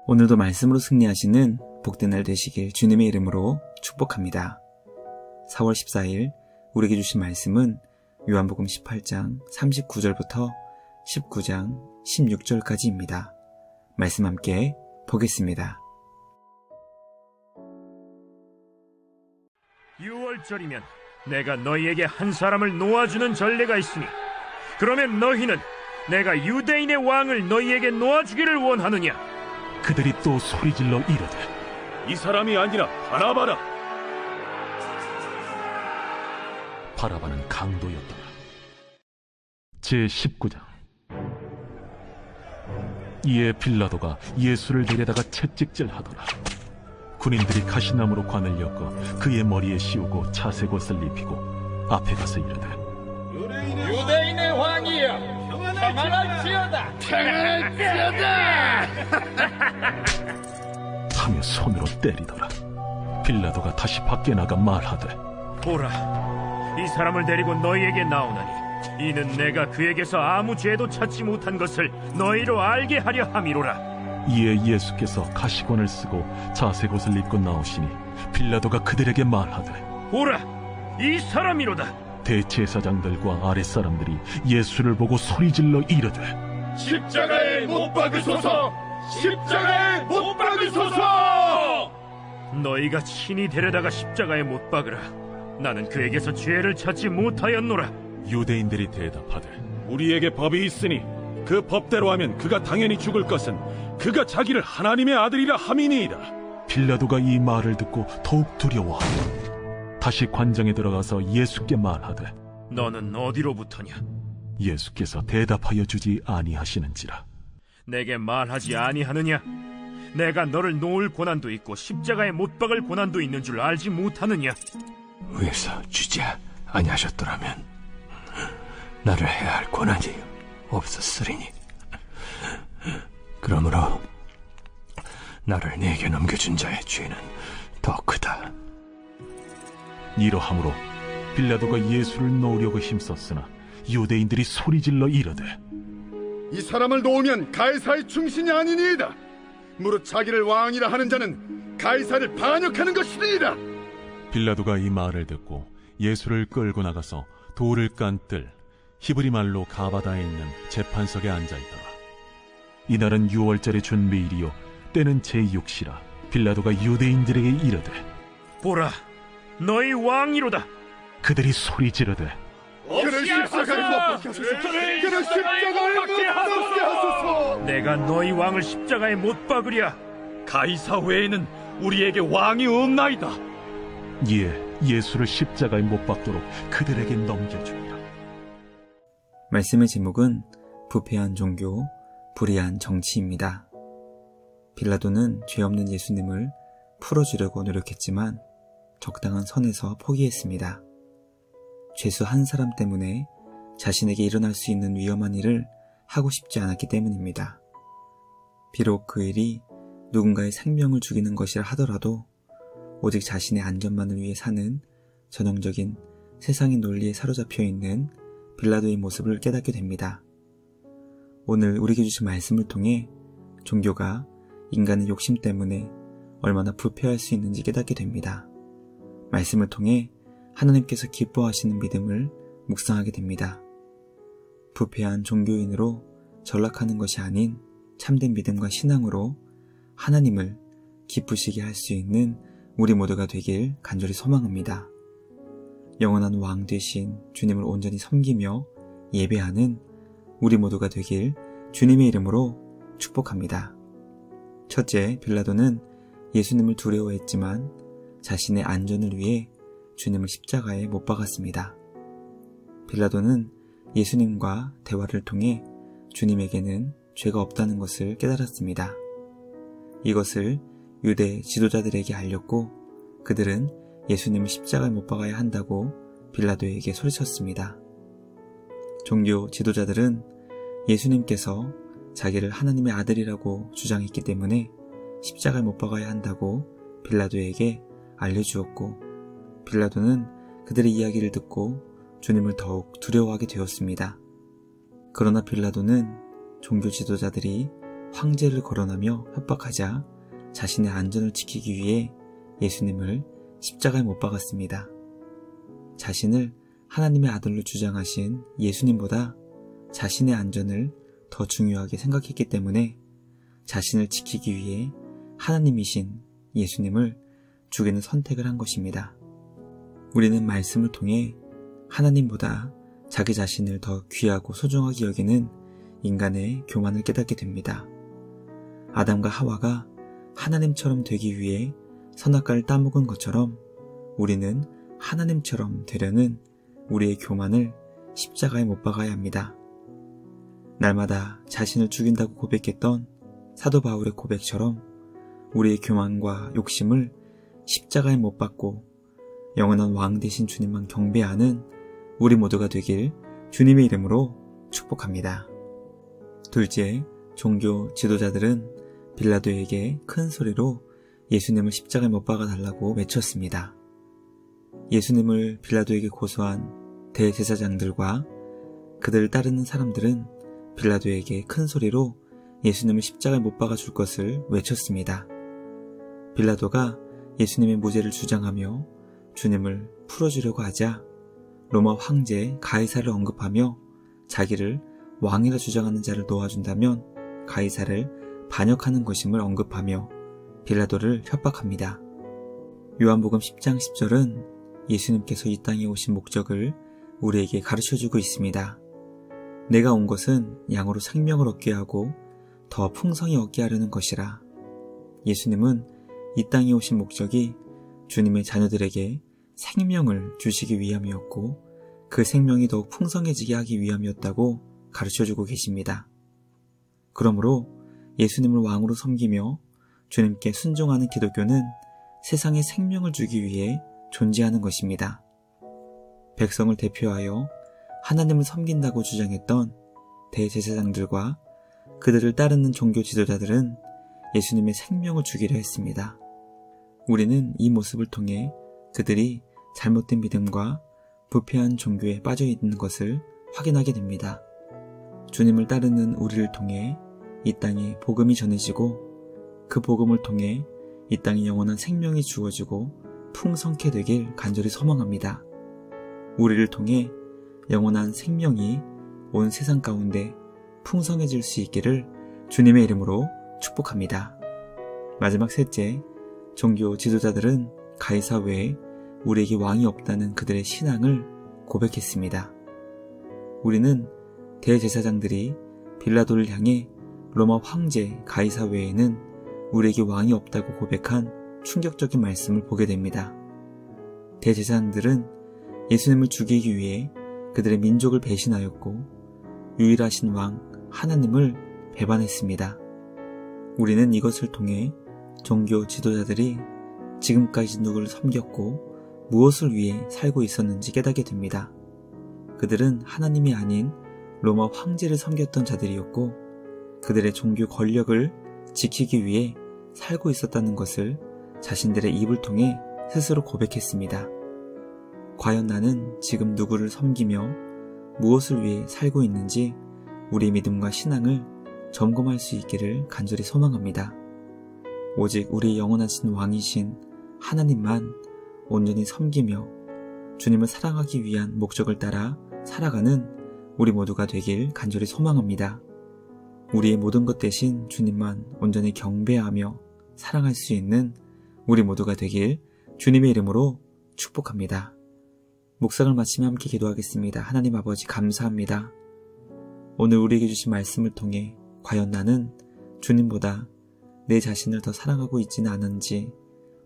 오늘도 말씀으로 승리하시는 복된 날 되시길 주님의 이름으로 축복합니다. 4월 14일 우리에게 주신 말씀은 요한복음 18장 39절부터 19장 16절까지입니다. 말씀 함께 보겠습니다. 6월절이면 내가 너희에게 한 사람을 놓아주는 전례가 있으니 그러면 너희는 내가 유대인의 왕을 너희에게 놓아주기를 원하느냐? 그들이 또 소리질러 이르되 이 사람이 아니라 바라바라. 바라바는 강도였더라. 제19장. 이에 빌라도가 예수를 데려다가 채찍질하더라. 군인들이 가시나무로 관을 엮어 그의 머리에 씌우고 자색옷을 입히고 앞에 가서 이르되 유대인의 왕이여, 평안할지어다. 평안할지어다 하며 손으로 때리더라. 빌라도가 다시 밖에 나가 말하되 보라, 이 사람을 데리고 너희에게 나오나니 이는 내가 그에게서 아무 죄도 찾지 못한 것을 너희로 알게 하려 함이로라. 이에 예수께서 가시관을 쓰고 자색옷을 입고 나오시니 빌라도가 그들에게 말하되 보라, 이 사람이로다. 대제사장들과 아랫사람들이 예수를 보고 소리질러 이르되 십자가에 못 박으소서, 십자가에 못 박으소서. 너희가 친히 데려다가 십자가에 못 박으라. 나는 그에게서 죄를 찾지 못하였노라. 유대인들이 대답하되 우리에게 법이 있으니 그 법대로 하면 그가 당연히 죽을 것은 그가 자기를 하나님의 아들이라 함이니이다. 빌라도가 이 말을 듣고 더욱 두려워하고 다시 관정에 들어가서 예수께 말하되 너는 어디로부터냐? 예수께서 대답하여 주지 아니하시는지라. 내게 말하지 아니하느냐? 내가 너를 놓을 고난도 있고 십자가에 못 박을 고난도 있는 줄 알지 못하느냐? 위에서 주지 아니하셨더라면 나를 해야 할 고난이 없었으리니 그러므로 나를 네게 넘겨준 자의 죄는 더 크다. 이러함으로 빌라도가 예수를 놓으려고 힘썼으나 유대인들이 소리질러 이르되 이 사람을 놓으면 가이사의 충신이 아니니이다. 무릇 자기를 왕이라 하는 자는 가이사를 반역하는 것이니이다. 빌라도가 이 말을 듣고 예수를 끌고 나가서 돌을 깐 뜰 히브리 말로 가바다에 있는 재판석에 앉아있더라. 이날은 6월절의 준비일이요 때는 제6시라. 빌라도가 유대인들에게 이르되 보라, 너희 왕이로다. 그들이 소리 지르되 그를 십자가에 못 박게 하소서. 그를 십자가에 못 박게 하소서. 내가 너희 왕을 십자가에 못 박으랴. 가이사 외에는 우리에게 왕이 없나이다. 이에 예수를 십자가에 못 박도록 그들에게 넘겨주니라. 말씀의 제목은 부패한 종교, 불의한 정치입니다. 빌라도는 죄 없는 예수님을 풀어주려고 노력했지만 적당한 선에서 포기했습니다. 죄수 한 사람 때문에 자신에게 일어날 수 있는 위험한 일을 하고 싶지 않았기 때문입니다. 비록 그 일이 누군가의 생명을 죽이는 것이라 하더라도 오직 자신의 안전만을 위해 사는 전형적인 세상의 논리에 사로잡혀 있는 빌라도의 모습을 깨닫게 됩니다. 오늘 우리에게 주신 말씀을 통해 종교가 인간의 욕심 때문에 얼마나 부패할 수 있는지 깨닫게 됩니다. 말씀을 통해 하나님께서 기뻐하시는 믿음을 묵상하게 됩니다. 부패한 종교인으로 전락하는 것이 아닌 참된 믿음과 신앙으로 하나님을 기쁘시게 할 수 있는 우리 모두가 되길 간절히 소망합니다. 영원한 왕 되신 주님을 온전히 섬기며 예배하는 우리 모두가 되길 주님의 이름으로 축복합니다. 첫째, 빌라도는 예수님을 두려워했지만 자신의 안전을 위해 주님을 십자가에 못 박았습니다. 빌라도는 예수님과 대화를 통해 주님에게는 죄가 없다는 것을 깨달았습니다. 이것을 유대 지도자들에게 알렸고 그들은 예수님을 십자가에 못 박아야 한다고 빌라도에게 소리쳤습니다. 종교 지도자들은 예수님께서 자기를 하나님의 아들이라고 주장했기 때문에 십자가에 못 박아야 한다고 빌라도에게 알려주었고 빌라도는 그들의 이야기를 듣고 주님을 더욱 두려워하게 되었습니다. 그러나 빌라도는 종교 지도자들이 황제를 거론하며 협박하자 자신의 안전을 지키기 위해 예수님을 십자가에 못 박았습니다. 자신을 하나님의 아들로 주장하신 예수님보다 자신의 안전을 더 중요하게 생각했기 때문에 자신을 지키기 위해 하나님이신 예수님을 죽이는 선택을 한 것입니다. 우리는 말씀을 통해 하나님보다 자기 자신을 더 귀하고 소중하게 여기는 인간의 교만을 깨닫게 됩니다. 아담과 하와가 하나님처럼 되기 위해 선악과를 따먹은 것처럼 우리는 하나님처럼 되려는 우리의 교만을 십자가에 못 박아야 합니다. 날마다 자신을 죽인다고 고백했던 사도 바울의 고백처럼 우리의 교만과 욕심을 십자가에 못 박고 영원한 왕 되신 주님만 경배하는 우리 모두가 되길 주님의 이름으로 축복합니다. 둘째, 종교 지도자들은 빌라도에게 큰 소리로 예수님을 십자가에 못 박아달라고 외쳤습니다. 예수님을 빌라도에게 고소한 대제사장들과 그들을 따르는 사람들은 빌라도에게 큰 소리로 예수님을 십자가에 못 박아줄 것을 외쳤습니다. 빌라도가 예수님의 무죄를 주장하며 주님을 풀어주려고 하자 로마 황제 가이사를 언급하며 자기를 왕이라 주장하는 자를 놓아준다면 가이사를 반역하는 것임을 언급하며 빌라도를 협박합니다. 요한복음 10장 10절은 예수님께서 이 땅에 오신 목적을 우리에게 가르쳐주고 있습니다. 내가 온 것은 양으로 생명을 얻게 하고 더 풍성히 얻게 하려는 것이라. 예수님은 이 땅에 오신 목적이 주님의 자녀들에게 생명을 주시기 위함이었고 그 생명이 더욱 풍성해지게 하기 위함이었다고 가르쳐주고 계십니다. 그러므로 예수님을 왕으로 섬기며 주님께 순종하는 기독교는 세상에 생명을 주기 위해 존재하는 것입니다. 백성을 대표하여 하나님을 섬긴다고 주장했던 대제사장들과 그들을 따르는 종교 지도자들은 예수님의 생명을 주기로 했습니다. 우리는 이 모습을 통해 그들이 잘못된 믿음과 부패한 종교에 빠져 있는 것을 확인하게 됩니다. 주님을 따르는 우리를 통해 이 땅에 복음이 전해지고 그 복음을 통해 이 땅에 영원한 생명이 주어지고 풍성케 되길 간절히 소망합니다. 우리를 통해 영원한 생명이 온 세상 가운데 풍성해질 수 있기를 주님의 이름으로 축복합니다. 마지막 셋째, 종교 지도자들은 가이사 외에 우리에게 왕이 없다는 그들의 신앙을 고백했습니다. 우리는 대제사장들이 빌라도를 향해 로마 황제 가이사 외에는 우리에게 왕이 없다고 고백한 충격적인 말씀을 보게 됩니다. 대제사장들은 예수님을 죽이기 위해 그들의 민족을 배신하였고 유일하신 왕 하나님을 배반했습니다. 우리는 이것을 통해 종교 지도자들이 지금까지 누구를 섬겼고 무엇을 위해 살고 있었는지 깨닫게 됩니다. 그들은 하나님이 아닌 로마 황제를 섬겼던 자들이었고 그들의 종교 권력을 지키기 위해 살고 있었다는 것을 자신들의 입을 통해 스스로 고백했습니다. 과연 나는 지금 누구를 섬기며 무엇을 위해 살고 있는지 우리 믿음과 신앙을 점검할 수 있기를 간절히 소망합니다. 오직 우리 영원하신 왕이신 하나님만 온전히 섬기며 주님을 사랑하기 위한 목적을 따라 살아가는 우리 모두가 되길 간절히 소망합니다. 우리의 모든 것 대신 주님만 온전히 경배하며 사랑할 수 있는 우리 모두가 되길 주님의 이름으로 축복합니다. 묵상을 마치며 함께 기도하겠습니다. 하나님 아버지 감사합니다. 오늘 우리에게 주신 말씀을 통해 과연 나는 주님보다 내 자신을 더 사랑하고 있지는 않은지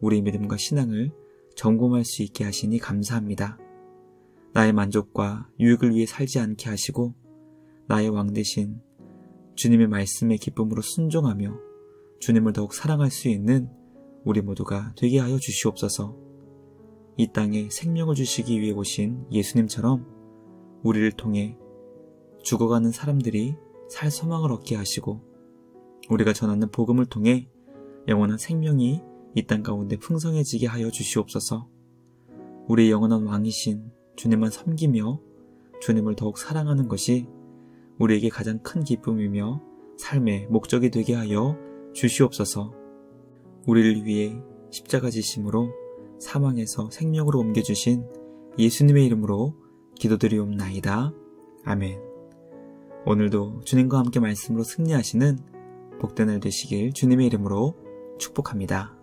우리의 믿음과 신앙을 점검할 수 있게 하시니 감사합니다. 나의 만족과 유익을 위해 살지 않게 하시고 나의 왕 대신 주님의 말씀에 기쁨으로 순종하며 주님을 더욱 사랑할 수 있는 우리 모두가 되게 하여 주시옵소서. 이 땅에 생명을 주시기 위해 오신 예수님처럼 우리를 통해 죽어가는 사람들이 살 소망을 얻게 하시고 우리가 전하는 복음을 통해 영원한 생명이 이 땅 가운데 풍성해지게 하여 주시옵소서. 우리의 영원한 왕이신 주님만 섬기며 주님을 더욱 사랑하는 것이 우리에게 가장 큰 기쁨이며 삶의 목적이 되게 하여 주시옵소서. 우리를 위해 십자가 지심으로 사망에서 생명으로 옮겨주신 예수님의 이름으로 기도드리옵나이다. 아멘. 오늘도 주님과 함께 말씀으로 승리하시는 복된 날 되시길 주님의 이름으로 축복합니다.